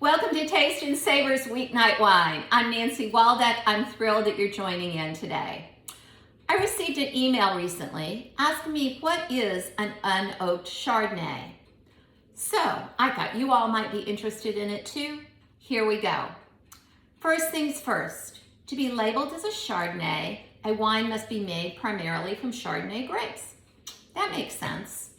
Welcome to Taste and Savor's Weeknight Wine. I'm Nancy Waldeck. I'm thrilled that you're joining in today. I received an email recently asking me what is an unoaked Chardonnay. So I thought you all might be interested in it too. Here we go. First things first, to be labeled as a Chardonnay, a wine must be made primarily from Chardonnay grapes. That makes sense.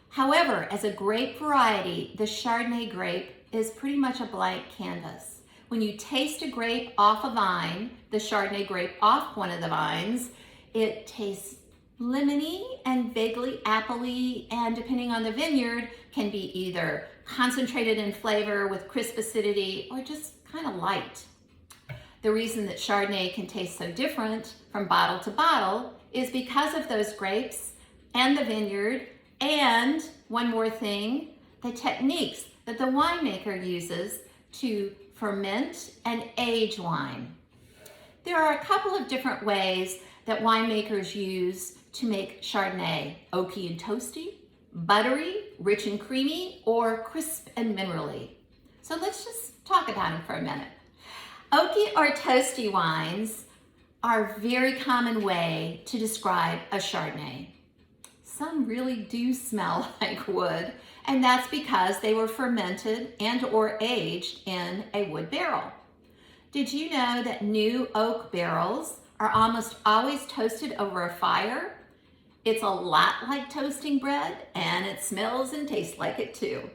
However, as a grape variety, the Chardonnay grape is pretty much a blank canvas. When you taste a grape off a vine, the Chardonnay grape off one of the vines, it tastes lemony and vaguely appley, and depending on the vineyard, can be either concentrated in flavor with crisp acidity or just kind of light. The reason that Chardonnay can taste so different from bottle to bottle is because of those grapes and the vineyard, and one more thing, the techniques that the winemaker uses to ferment and age wine. There are a couple of different ways that winemakers use to make Chardonnay: oaky and toasty, buttery, rich and creamy, or crisp and minerally. So let's just talk about them for a minute. Oaky or toasty wines are a very common way to describe a Chardonnay. Some really do smell like wood, and that's because they were fermented and or aged in a wood barrel. Did you know that new oak barrels are almost always toasted over a fire? It's a lot like toasting bread, and it smells and tastes like it too.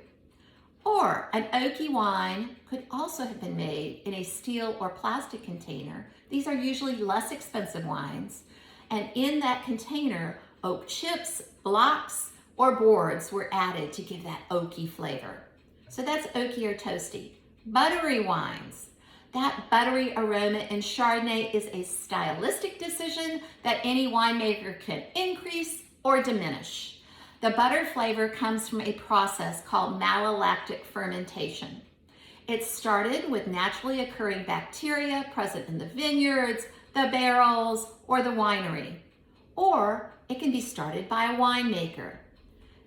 Or an oaky wine could also have been made in a steel or plastic container. These are usually less expensive wines, and in that container, oak chips, blocks, or boards were added to give that oaky flavor. So that's oaky or toasty. Buttery wines. That buttery aroma in Chardonnay is a stylistic decision that any winemaker can increase or diminish. The butter flavor comes from a process called malolactic fermentation. It started with naturally occurring bacteria present in the vineyards, the barrels, or the winery. Or it can be started by a winemaker.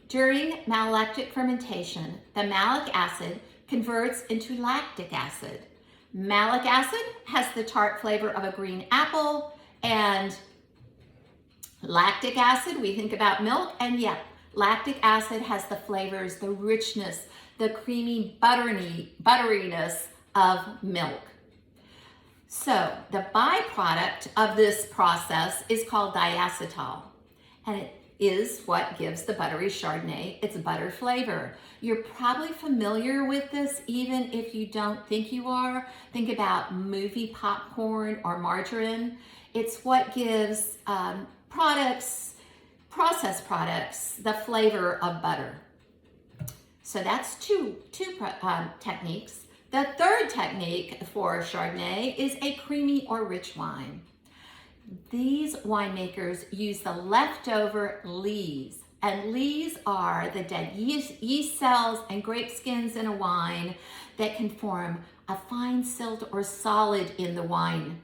During malolactic fermentation, the malic acid converts into lactic acid. Malic acid has the tart flavor of a green apple, and lactic acid, we think about milk, and yeah, lactic acid has the flavors, the richness, the creamy butteriness of milk. So the byproduct of this process is called diacetyl, and it is what gives the buttery Chardonnay its butter flavor. You're probably familiar with this even if you don't think you are. Think about movie popcorn or margarine. It's what gives processed products, the flavor of butter. So that's two techniques. The third technique for Chardonnay is a creamy or rich wine. These winemakers use the leftover lees, and lees are the dead yeast cells and grape skins in a wine that can form a fine silt or solid in the wine.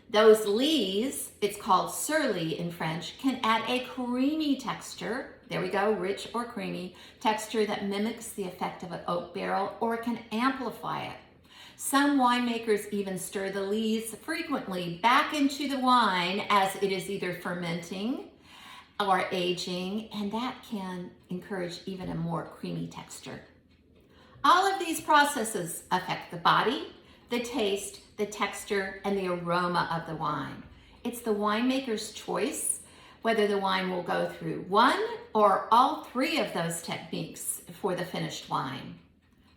Those lees, it's called surly in French, can add a creamy texture, there we go, rich or creamy, texture that mimics the effect of an oak barrel or can amplify it. Some winemakers even stir the lees frequently back into the wine as it is either fermenting or aging, and that can encourage even a more creamy texture. All of these processes affect the body, the taste, the texture, and the aroma of the wine. It's the winemaker's choice whether the wine will go through one or all three of those techniques for the finished wine.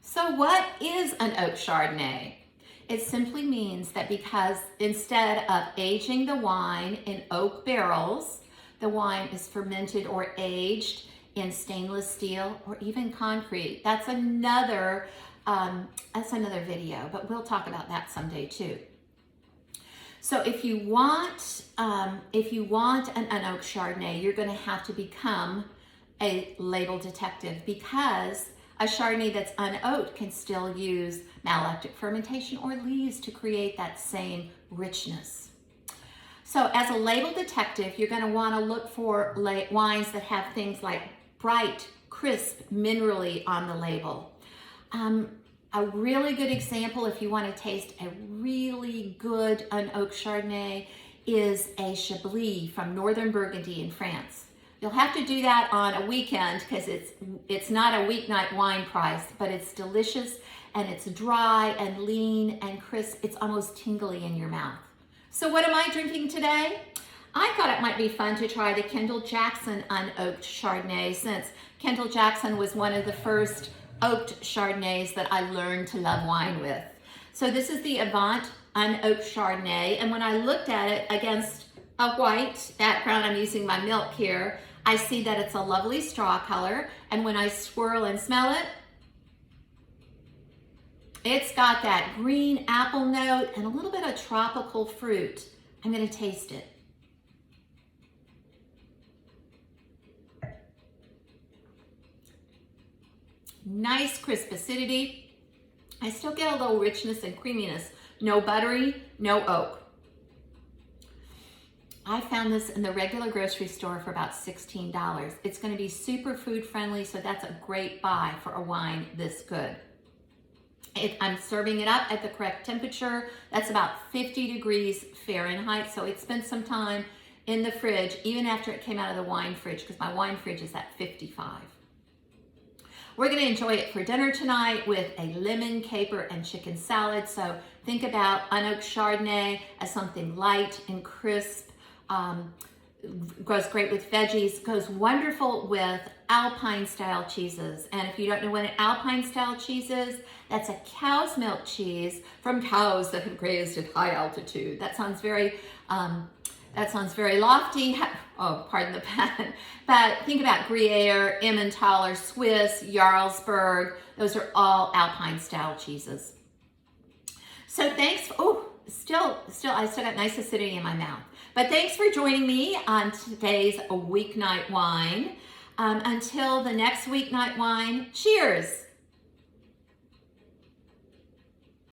So what is an oak Chardonnay? It simply means that because instead of aging the wine in oak barrels, the wine is fermented or aged in stainless steel or even concrete. That's another video, but we'll talk about that someday too. So if you want an unoaked Chardonnay, you're going to have to become a label detective, because a Chardonnay that's unoaked can still use malolactic fermentation or lees to create that same richness. So as a label detective, you're going to want to look for wines that have things like bright, crisp, minerally on the label. A really good example, if you want to taste a really good Unoaked Chardonnay, is a Chablis from Northern Burgundy in France. You'll have to do that on a weekend because it's not a weeknight wine price, but it's delicious and it's dry and lean and crisp. It's almost tingly in your mouth. So what am I drinking today? I thought it might be fun to try the Kendall Jackson Unoaked Chardonnay, since Kendall Jackson was one of the first oaked Chardonnays that I learned to love wine with. So this is the Avant Unoaked Chardonnay, and when I looked at it against a white background, I'm using my milk here, I see that it's a lovely straw color, and when I swirl and smell it, it's got that green apple note and a little bit of tropical fruit. I'm going to taste it. Nice crisp acidity. I still get a little richness and creaminess. No buttery, no oak. I found this in the regular grocery store for about $16. It's going to be super food friendly, so that's a great buy for a wine this good. I'm serving it up at the correct temperature. That's about 50 degrees Fahrenheit, so it spent some time in the fridge, even after it came out of the wine fridge, because my wine fridge is at 55. We're going to enjoy it for dinner tonight with a lemon, caper, and chicken salad. So think about Unoaked Chardonnay as something light and crisp. Goes great with veggies, goes wonderful with Alpine style cheeses. And if you don't know what an Alpine style cheese is, that's a cow's milk cheese from cows that have grazed at high altitude. That sounds very lofty. Oh, pardon the pun. But think about Gruyere, Emmentaler, Swiss, Jarlsberg. Those are all Alpine style cheeses. So thanks. I still got nice acidity in my mouth. But thanks for joining me on today's Weeknight Wine. Until the next Weeknight Wine, cheers.